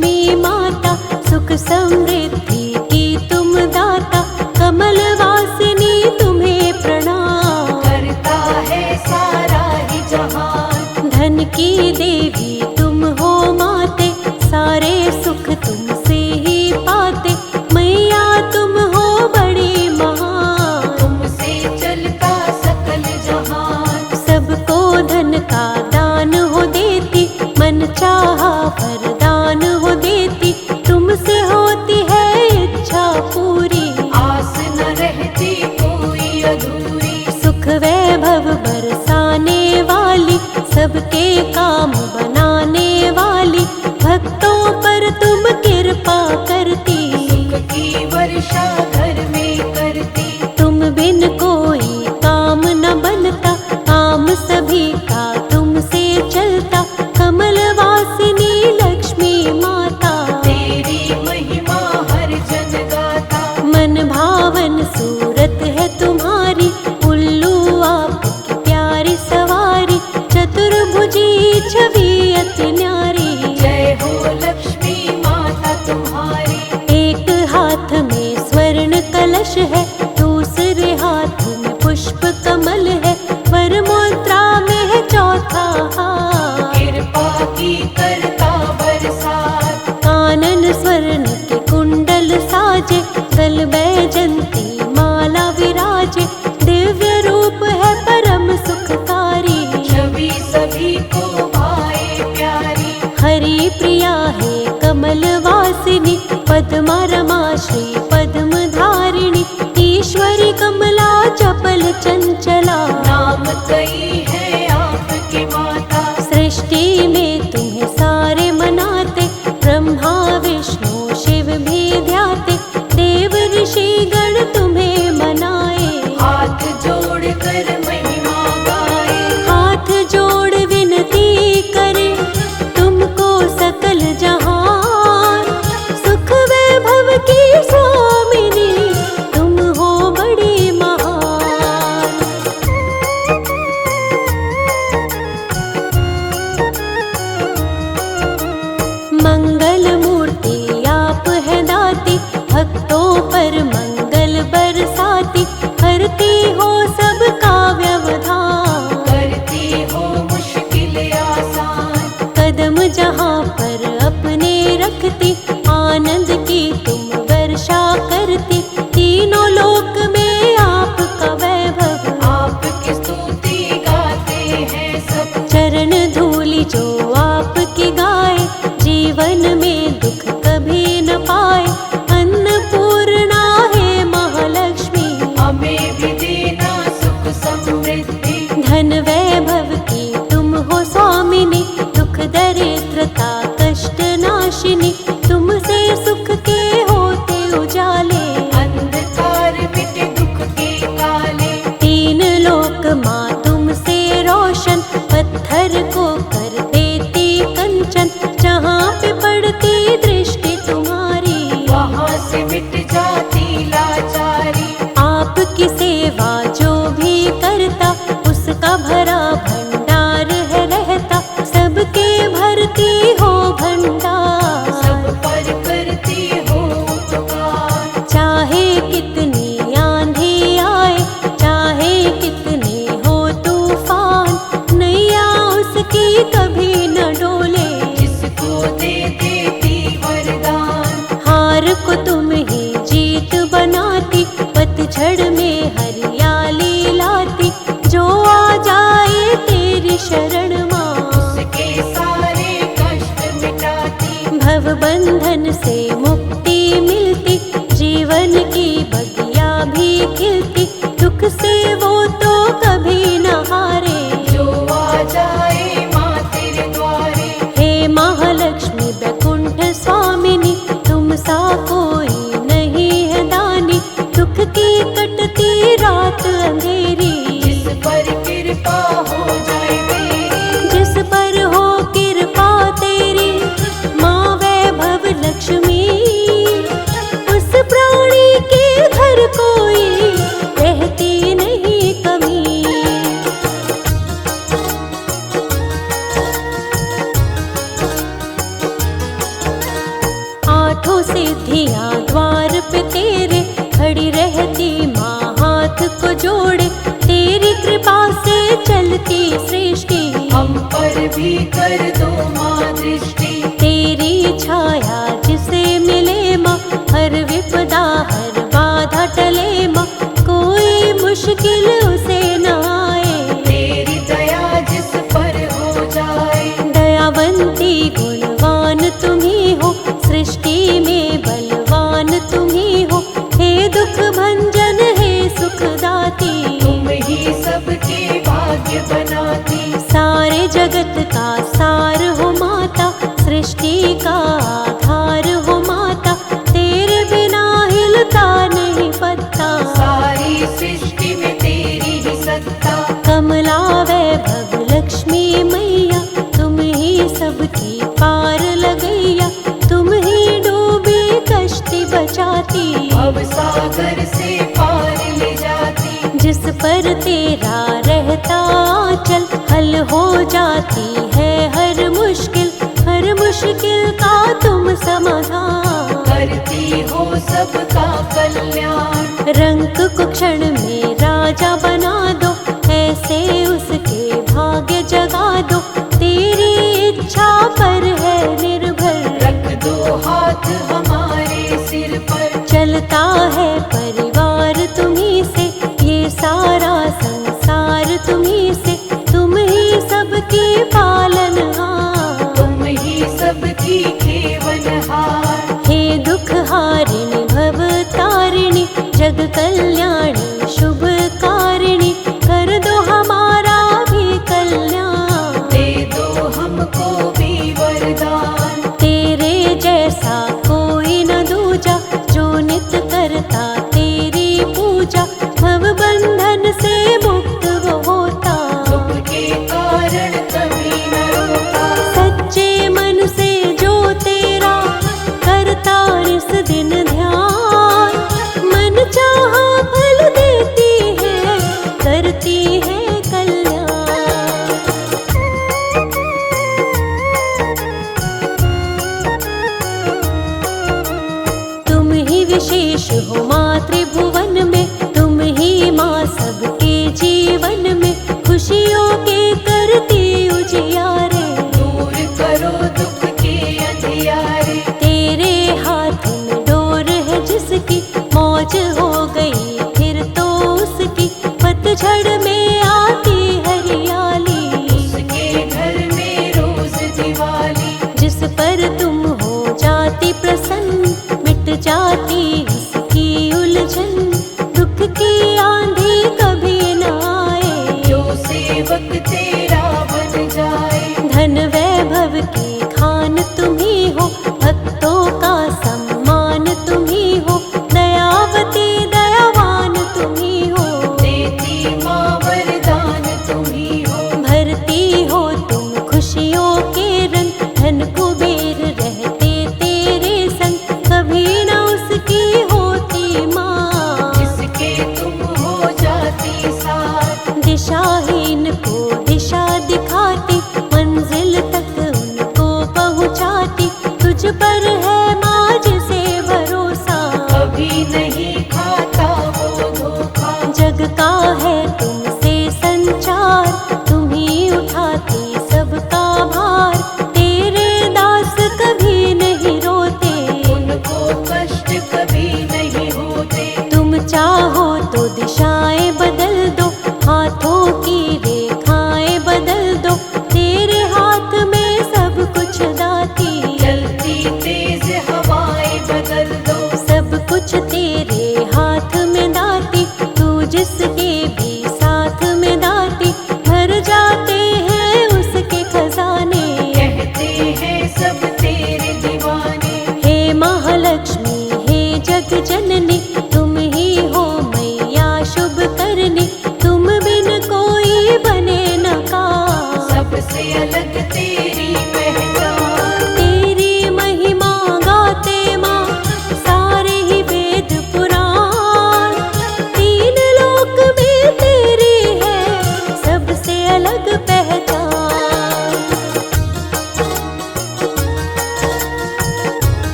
लक्ष्मी माता, सुख समृद्धि की तुम दाता, कमल वासिनी तुम्हें प्रणाम। करता है सारा ही जहान, धन की देवी तुम हो माते, सारे सुख तुमसे ही पाते, मैया तुम हो बड़ी महान। तुमसे चलता सकल जहान, सबको धन का दान हो देती, मन चाहा वरदान हो देती, तुमसे होती है इच्छा पूरी। आस न रहती कोई अधूरी, सुख वैभव बरसाने वाली, सबके काम बनाने वाली, भक्तों पर तुम कृपा करती। सुख की वर्षा घर में करती, तुम बिन कोई काम न बनता, काम सभी का तुमसे चलता, कमल वासिनी लक्ष्मी माता। तेरी महिमा हर जन गाता, मन भावन सूरत है तुम्हारी, उल्लू आपकी प्यारी सवारी, चतुर्भुजी छवि अति न्यारी। जय हो लक्ष्मी माता तुम्हारी। एक हाथ में स्वर्ण कलश है, दूसरे हाथ में पुष्प कमल है, वर मुद्रा में है चौथा हाथ। कृपा की करता बरसात, कानन स्वर्ण के कुंडल साजे, गल बैजंती माला विराजे, दिव्य रूप है परम सुखकारी। छवि सभी को भाए प्यारी, हरि प्रिया है कमल वासिनी, पद्मा रमा श्री पद्म धारिणी, ईश्वरी कमला चपल चंचला। नाम कई है आपके माता, सृष्टि में तुम्हें सारे मनाते, ब्रह्मा विष्णु शिव भी ध्याते, देव ऋषि गण तुम्हें मनाए। हाथ जोड़ कर महिमा गाए, हाथ जोड़ विनती करे, तुमको सकल जहान, सुख वैभव की स्वामिनी, तुम हो बड़ी महान। मंगल मूर्ति आप है दाती, भक्तों पर मंगल बरसाती, हरती हो सबका व्यवधान। करती हो मुश्किल आसान, कदम जहाँ पर अपने रखती, आनंद की तुम वर्षा करती, तीनों लोक में आपका वैभव। आपकी स्तुति गाते हैं सब, चरण धूलि जो आपकी गाए, जीवन में दुख कभी न पाए, अन्नपूर्णा है महालक्ष्मी। हमें भी देना सुख समृद्धि, धन वैभव की तुम हो स्वामिनी, दुख दरिद्रता कष्ट नाशिनी, तुमसे सुख के होते उजाले। अंधकार मिटे दुख के काले, तीन लोक माँ तुमसे रोशन, पत्थर को कर देती कंचन, जहाँ पे पड़ती दृष्टि तुम्हारी, वहाँ से मिट जाती लाचारी। आपकी सेवा जो भी करता, उसका भरा भंडार है रहता, सबके भरती हो भंडार। सब पर करती हो उपकार, चाहे कितनी आंधी आए, चाहे कितने हो तूफान, नैया उसकी कभी न डोले। जिसको दे देती वरदान, हार को तुम ही जीत बनाती, पतझड़ में हरियाली लाती, जो आ जाए तेरी शरण माँ, उसके सारे कष्ट मिटाती। भव बंधन से मुक्ति मिलती, जीवन की बगिया भी खिलती, दुख से वो तो कभी न हारे। जो आ जाए माँ तेरे द्वारे, हे महालक्ष्मी वैकुंठ स्वामिनी, तुम सा कोई नहीं है दानी, दुख की कटती रात अंधेरी। जिस पर कृपा हो जाए तेरी, जिस पर हो कृपा तेरी, माँ वैभव लक्ष्मी, उस प्राणी सिद्धियाँ द्वार पे तेरे खड़ी रहती माँ हाथ को जोड़े, तेरी कृपा से चलती सृष्टि। हम पर भी कर दो माँ दृष्टि। तेरी छाया जिसे मिले माँ, हर विपदा हर बाधा टले माँ, कोई मुश्किल उसे न आए। तेरी दया जिस पर हो जाए। दयावंती गुणवान तुम ही हो, सृष्टि में बलवान तुम ही हो, हे दुख भंजन हे सुखदाती। तुम ही सबके भाग्य बनाती। सारे जगत का सार हो माता, सृष्टि का आधार हो माता, तेरे बिना हिलता नहीं पत्ता। सारी सृष्टि में तेरी ही सत्ता। कमला वैभव लक्ष्मी मैया, तुम ही सबकी पार लगैया, तुम ही डूबी कश्ती बचाती। भव सागर से पार ले जाती। जिस पर तेरा रहता चल, हल हो जाती है हर मुश्किल, हर मुश्किल का तुम समाधान। करती हो सबका कल्याण। रंक को क्षण में राजा बना दो, ऐसे उसके भाग्य जगा दो, तेरी इच्छा पर है निर्भर। रख दो हाथ हमारे सिर पर। चलता है परिवार तुम्ही से, ये सारा संसार तुम्ही से, तुम ही सबकी पालनहार। तुम ही सबकी खेवनहार। हे दुख हारिणी भव तारिणी, जग कल्याणी शुभ कारिणी, कर दो हमारा भी कल्याण। दे दो हमको भी वरदान। तेरे जैसा कोई न दूजा, जो नित करता तेरी पूजा, भव बंधन से मुक्त वो होता। दुख के कारण कभी न रोता। सच्चे मन से जो तेरा करता इस दिन ध्यान, मन चाहा फल देती है, करती है कल्याण। तुम ही विशेष हो माँ त्रिभुवन में, तुम ही माँ सबके जीवन में, खुशियों के करती उजियारे। दूर करो दुख के अंधियारे। तेरे हाथ में डोर है जिसकी, मौज हो गई फिर तो उसकी, पतझड़ में आती हरियाली। उसके घर में रोज दिवाली। जिस पर तुम हो जाती प्रसन्न, मिट जाती इसकी उलझन, दुख की आंधी कभी न आए। जो सेवक तेरा बन जाए। धन वैभव की खान तुम ही हो, भक्तों का सम्मान तुम ही हो, दयावती दयावान तुम ही हो। देती माँ वरदान तुम ही हो। भरती हो तुम खुशियों के रंग, धन कुबेर रहते तेरे संग, कभी न उसकी होती माँ। जिसके तुम हो जाती साथ। दिशाहीन को दिशा दिखाती, मंजिल तक उनको पहुँचाती, तुझ पर है माँ जिसे भरोसा। कभी नहीं खाता वो धोखा। जग का है तुमसे संचार, तुम ही उठाती सबका भार, तेरे दास कभी नहीं रोते। उनको कष्ट कभी नहीं होते। तुम चाहो तो दिशाएं बदल दो, हाथों की रेखाएं बदल दो, तेरे हाथ में सब कुछ दाती। चलती तेज हवाएं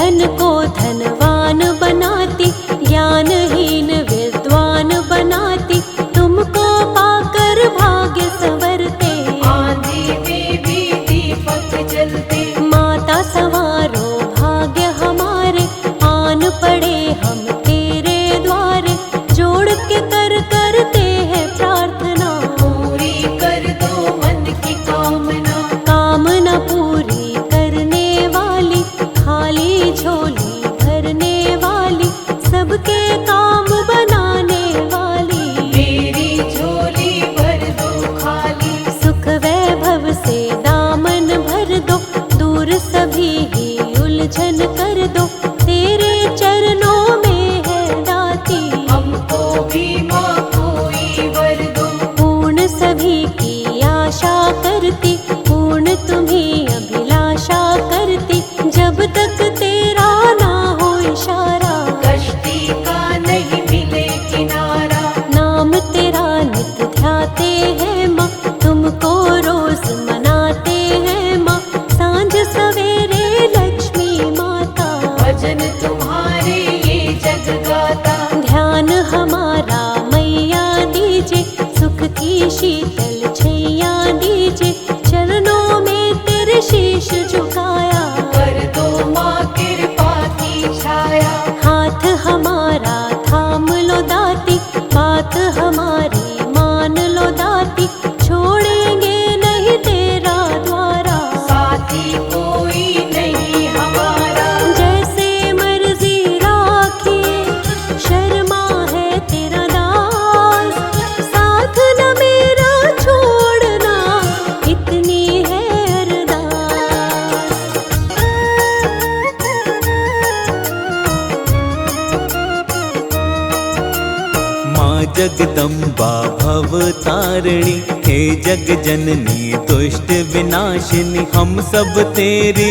धन को धनवान बनाती, ज्ञानहीन विद्वान बनाती, तुमको पाकर भाग्य संवरते। आंधी में भी दीपक जलते, माता संवारो भाग्य हमारे, आन पड़े हम तेरे द्वारे, जोड़ के करते हैं प्रार्थना। पूरी कर दो मन की कामना, कामना पूरी करने वाली, खाली झोली भरने वाली, सबके काम बनाने वाली। मेरी झोली भर दो खाली, सुख वैभव से दामन भर दो, दूर सभी ही उलझन कर दो, तेरे चरणों में है दाती। हमको भी माँ कोई वर दो, पूर्ण सभी की आशा करती, पूर्ण तुम्ही अभिलाषा करती, जब तक तेरा ना हो इशारा। कश्ती का नहीं मिले किनारा, नाम तेरा नित ध्याते हैं माँ, तुमको रोज मनाते हैं माँ, सांझ सवेरे लक्ष्मी माता। भजन तुम्हारे ये जग गाता, ध्यान हमारा मैया दीजिए, सुख की शीतल छैया दीजिए, चरणों में तेरे शीश झुकाया। कर दो माँ कृपा की छाया, हाथ हमारा थाम लो दाती, बात हमारी मान लो दाती, छोड़ेंगे नहीं तेरा द्वारा। साथी कोई नहीं हमारा, जैसे मर्जी राखिए, शर्मा है तेरा दास, साथ न मेरा छोड़ना, इतनी है अरदास। माँ जगदम्बा भवतारिणी, हे जग जननी दुष्ट विनाशिनी, हम सब तेरी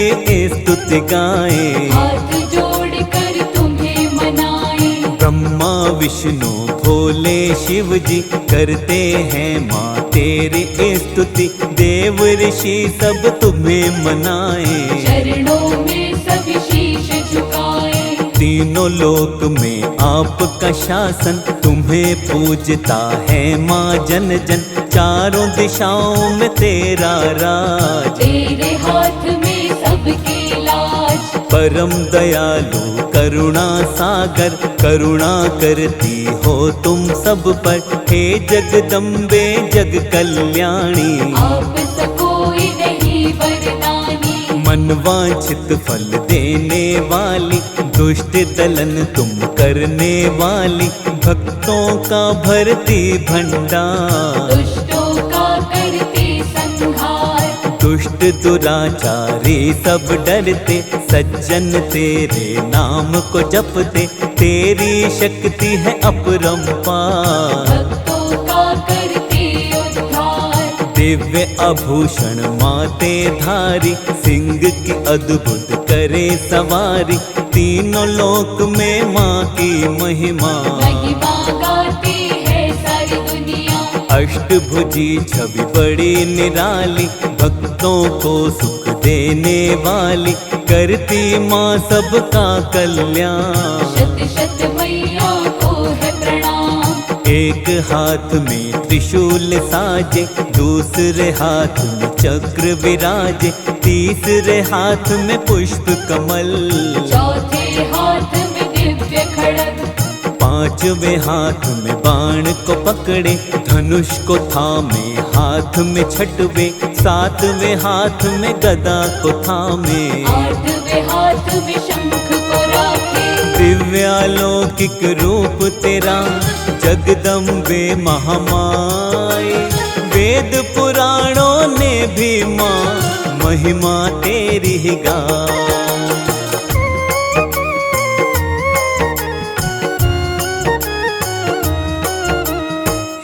स्तुति गाएं। हाथ जोड़ कर तुम्हें मनाए, ब्रह्मा विष्णु भोले शिव जी करते हैं माँ तेरी स्तुति, देव ऋषि सब तुम्हें मनाएं। चरणों में सब शीश झुकाए, तीनों लोक में आपका शासन, तुम्हें पूजता है माँ जन जन, चारों दिशाओं में तेरा राज। तेरे हाथ में सबके लाज, परम दयालु करुणा सागर, करुणा करती हो तुम सब पर, हे जगदम्बे जग कल्याणी। आप सकोई नहीं वरदानी, मनवांछित फल देने वाली, दुष्ट दलन तुम करने वाली, भक्तों का भरती भंडार। दुष्टों का करते संहार, दुष्ट दुराचारी सब डरते, सज्जन तेरे नाम को जपते, तेरी शक्ति है अपरंपार। भक्तों का करते उद्धार, दिव्य आभूषण माते धारी, सिंह की अद्भुत करे सवारी, तीनों लोक में माँ की महिमा। महिमा गाती है सारी दुनिया, अष्टभुजी छवि बड़ी निराली, भक्तों को सुख देने वाली, करती माँ सबका कल्याण। शत शत मैया को है प्रणाम, एक हाथ में त्रिशूल साजे, दूसरे हाथ में चक्र विराजे, तीसरे हाथ में पुष्प कमल, चौथे हाथ में दिव्य खड़ग, पांचवें हाथ में बाण को पकड़े, धनुष को थामे हाथ में छठवे, सातवें हाथ में गदा को थामे, आठवें हाथ में शंख को राखे। दिव्यालौकिक रूप तेरा जगदम्बे महामाई, वेद पुराणों ने भी माँ महिमा तेरी ही गाई।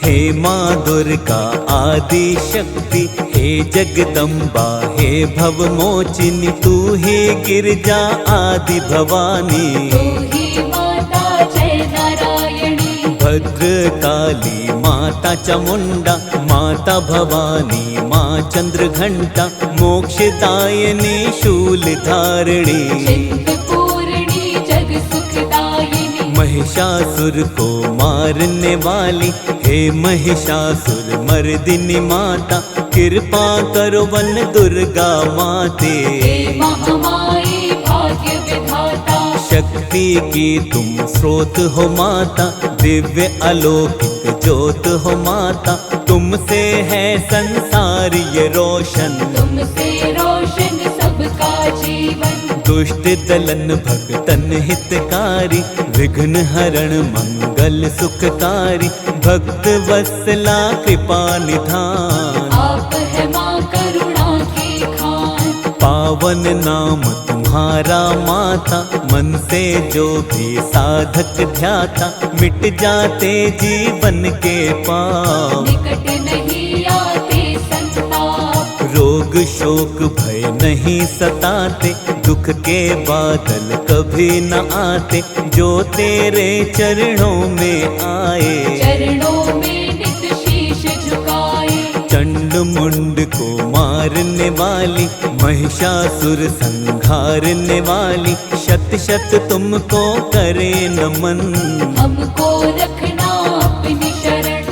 हे माँ दुर्गा आदि शक्ति, हे जगदम्बा हे भवमोचिनी, तू ही गिरजा आदि भवानी। तू ही माता जय नारायणी, भद्रकाली माता चामुंडा, माता भवानी माँ चंद्रघंटा, मोक्षदायिनी शूलधारिणी। चिंतपूर महिषासुर को मारने वाली, हे महिषासुर मर्दिनी माता, कृपा करो वन दुर्गा माते। हे महामाई भाग्य विधाता, शक्ति की तुम स्रोत हो माता, दिव्य अलौकिक ज्योत हो माता, तुमसे है संसार ये रोशन। तुमसे रोशन सबका जीवन, दुष्ट दलन भक्तन हितकारी, विघ्न हरण मंगल सुखकारी, भक्त वत्सला कृपा निधान। आप है माँ करुणा की खान, पावन नाम तुम्हारा माता, मन से जो भी साधक ध्याता, मिट जाते जीवन के पाप। निकट नहीं आते संताप, रोग शोक भय नहीं सताते, दुख के बादल कभी न आते, जो तेरे चरणों में आए। चरणों में नित शीश झुकाए, चंड मुंड को मारने वाली, महिषासुर संहारने वाली, शत शत तुमको करे नमन। हमको रखना अपनी शरण,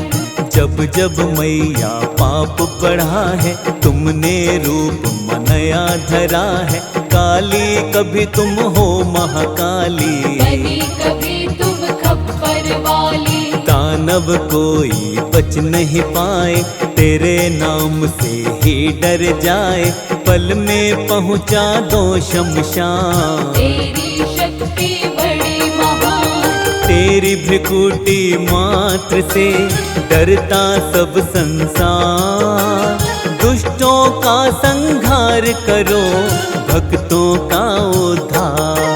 जब जब मैया पाप बढ़ा है, तुमने रूप मनया धरा है, काली कभी तुम हो महाकाली। बनी कभी तुम खप्पर वाली, दानव कोई बच नहीं पाए, तेरे नाम से ही डर जाए, पल में पहुँचा दो शमशान। तेरी शक्ति बड़ी महान, तेरी भ्रिकुटी मात्र से डरता सब संसार, दुष्टों का संहार करो, भक्तों का उद्धार।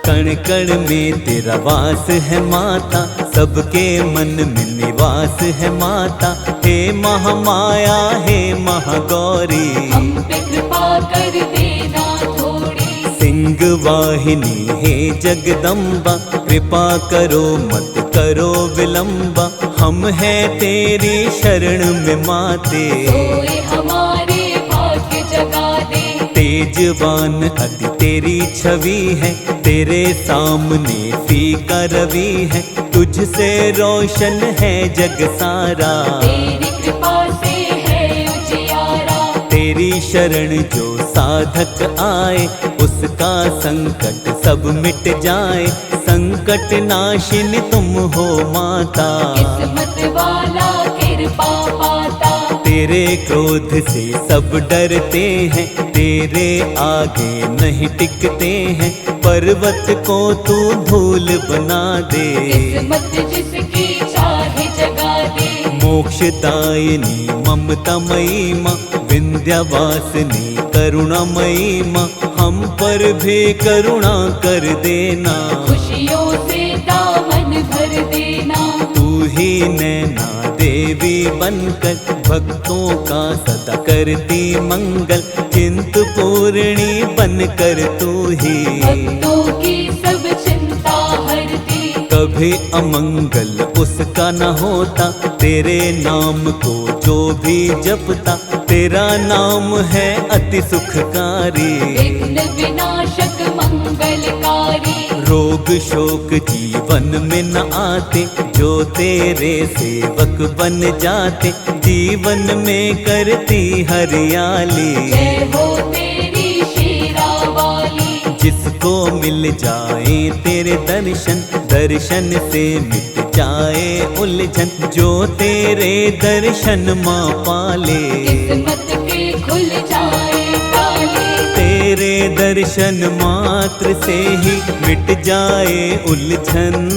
कण कण में तेरा वास है माता, सबके मन में निवास है माता, हे महामाया हे महागौरी। हम पे कृपा कर देना थोड़ी, सिंह वाहिनी हे जगदम्बा, कृपा करो मत करो विलंबा, हम हैं तेरी शरण में माते। सोए हमारे भाग्य जगा दे, तेजवान अति तेरी छवि है, तेरे सामने फीका रवि है, तुझसे रोशन है जग सारा। तेरी कृपा से है उजियारा, तेरी शरण जो साधक आए, उसका संकट सब मिट जाए, संकट नाशिनी तुम हो माता। किस्मत वाला कृपा पाता, तेरे क्रोध से सब डरते हैं, तेरे आगे नहीं टिकते हैं, पर्वत को तू धूल बना दे। किस्मत जिसकी चाहे जगा दे, मोक्षदायिनी ममतामयी माँ, विंध्यवासिनी करुणामयी माँ, हम पर भी करुणा कर देना। खुशियों से दामन भर देना, तू ही नैना देवी बनकर, भक्तों का सदा करती मंगल, चिंत पूर्णी बनकर तू ही भक्तों की सब चिंता हरती। कभी अमंगल उसका न होता, तेरे नाम को जो भी जपता, तेरा नाम है अति सुखकारी। विघ्न विनाशक मंगलकारी, रोग शोक जीवन में न आते, जो तेरे सेवक बन जाते, जीवन में करती हरियाली। जय हो तेरी शेरा वाली, जिसको मिल जाए तेरे दर्शन, दर्शन से मिट जाए उलझन, जो तेरे दर्शन माँ पाले। किस्मत के खुल जाए ताले, तेरे दर्शन मात्र से ही मिट जाए उलझन,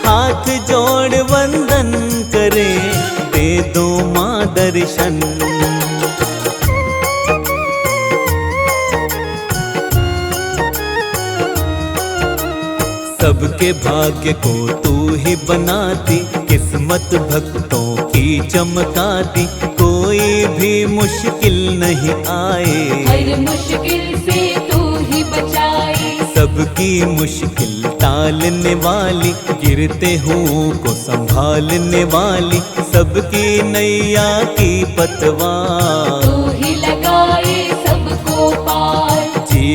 हाथ जोड़ वंदन करे, दे दो माँ दर्शन। सबके भाग्य को तू ही बनाती, किस्मत भक्तों की चमकाती, कोई भी मुश्किल नहीं आए, हर मुश्किल से तू ही बचाए। सबकी मुश्किल टालने वाली, गिरते हुओं को संभालने वाली, सबकी नैया की पतवार। तू ही लगा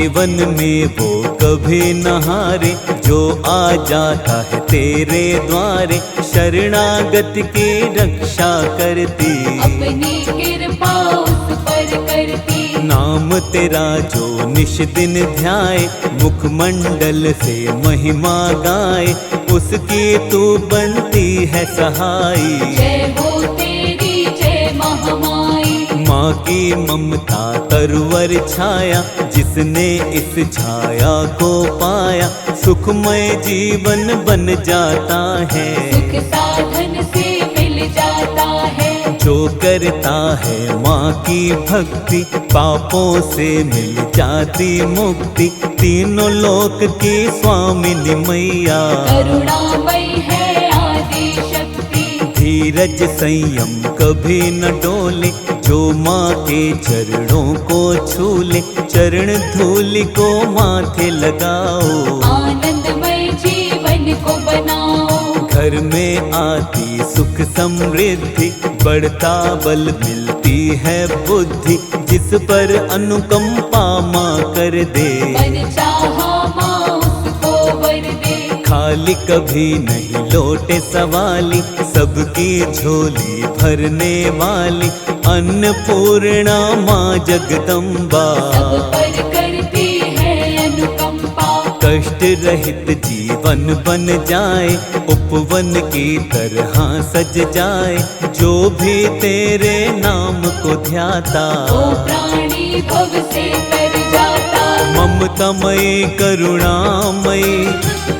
जीवन में वो कभी न हारे, जो आ जाता है तेरे द्वारे, शरणागत की रक्षा करती। अपनी कृपा उस पर करती। नाम तेरा जो निश दिन ध्याए, मुखमंडल से महिमा गाए, उसकी तू बनती है सहाई। जय हो तेरी जय महामाई। माँ की ममता तरवर छाया, जिसने इस छाया को पाया, सुखमय जीवन बन जाता है। सुख साधन से मिल जाता है। जो करता है माँ की भक्ति, पापों से मिल जाती मुक्ति। तीनों लोक की स्वामिनी मैया, करुणामयी है आदि शक्ति। धीरज संयम कभी न डोले, जो माँ के चरणों को छू ले, चरण धूलि को माथे लगाओ। आनंदमय जीवन को बनाओ। घर में आती सुख समृद्धि, बढ़ता बल मिलती है बुद्धि, जिस पर अनुकंपा माँ कर दे। मन चाहा माँ उसको वर दे। खाली कभी नहीं लौटे सवाली, सबकी झोली भरने वाली, अन्नपूर्णा माँ जगदम्बा। सब पर करती है अनुकंपा। कष्ट रहित जीवन बन जाए, उपवन की तरह सज जाए, जो भी तेरे नाम को ध्याता। वो प्राणी भव से तर जाता। ममतामयी करुणामयी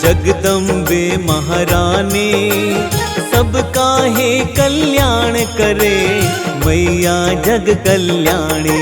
जगदम्बे महारानी, सबका ही कल्याण करे मैया जग कल्याणी।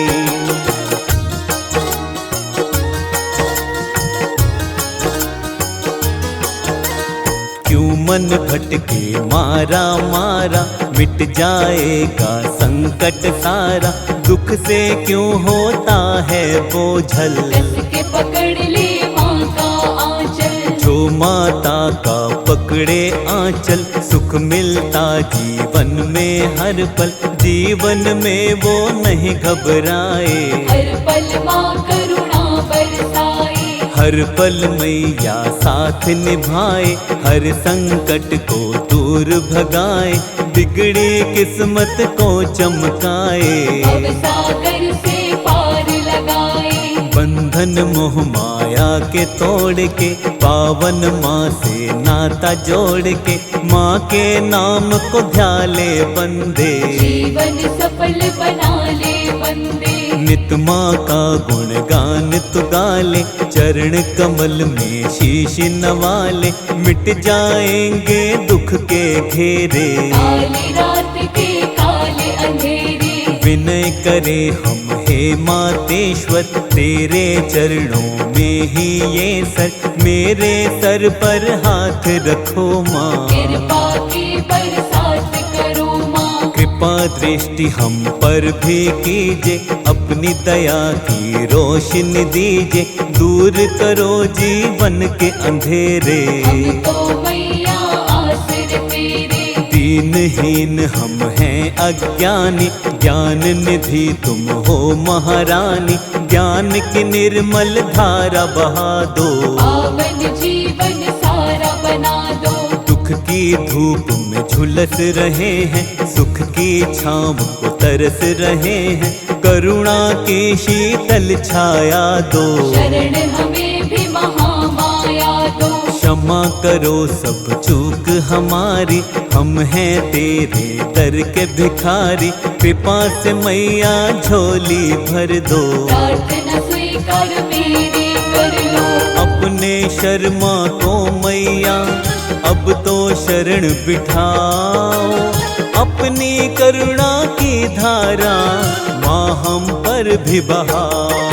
क्यों मन भटके मारा मारा, मिट जाएगा संकट सारा, दुख से क्यों होता है बोझल। कस के पकड़ ले माँ का आंचल। जो माता का पकड़े आंचल, सुख मिलता जीवन में हर पल, जीवन में वो नहीं घबराए। हर पल माँ करुणा बरसाए। हर पल मैया साथ निभाए, हर संकट को दूर भगाए, बिगड़ी किस्मत को चमकाए। अब सागर से पार लगाए। बंधन मोह माया के तोड़ के, पावन माँ से नाता जोड़ के, माँ के नाम को ध्याले बंदे। जीवन सफल बना ले बंदे। नित माँ का गुणगान तु गाले, चरण कमल में शीश नवाले, मिट जाएंगे दुख के घेरे। काली रात के काले अंधेरे। विनय करे हम हे मातेश्वर, तेरे चरणों में ही ये सर, मेरे सर पर हाथ रखो माँ। कृपा की बरसात करो माँ। कृपा दृष्टि हम पर भी कीजिए, अपनी दया की रोशनी दीजिए, दूर करो जीवन के अंधेरे। हमको मैया आसर तेरे। दीनहीन हम हैं अज्ञानी, ज्ञान निधि तुम हो महारानी, ज्ञान की निर्मल धारा बहा दो। पावन जीवन सारा बना दो। दुख की धूप में झुलस रहे हैं, सुख की छाँव को तरस रहे हैं, करुणा की शीतल छाया दो। शरण हमें भी महामाया दो। क्षमा करो सब चूक हमारी, हम हैं तेरे दर के भिखारी, कृपा से मैया झोली भर दो। प्रार्थना स्वीकार मेरी कर लो। अपने शर्मा को मैया अब तो शरण बिठाओ, अपनी करुणा की धारा माँ हम पर भी बहाओ।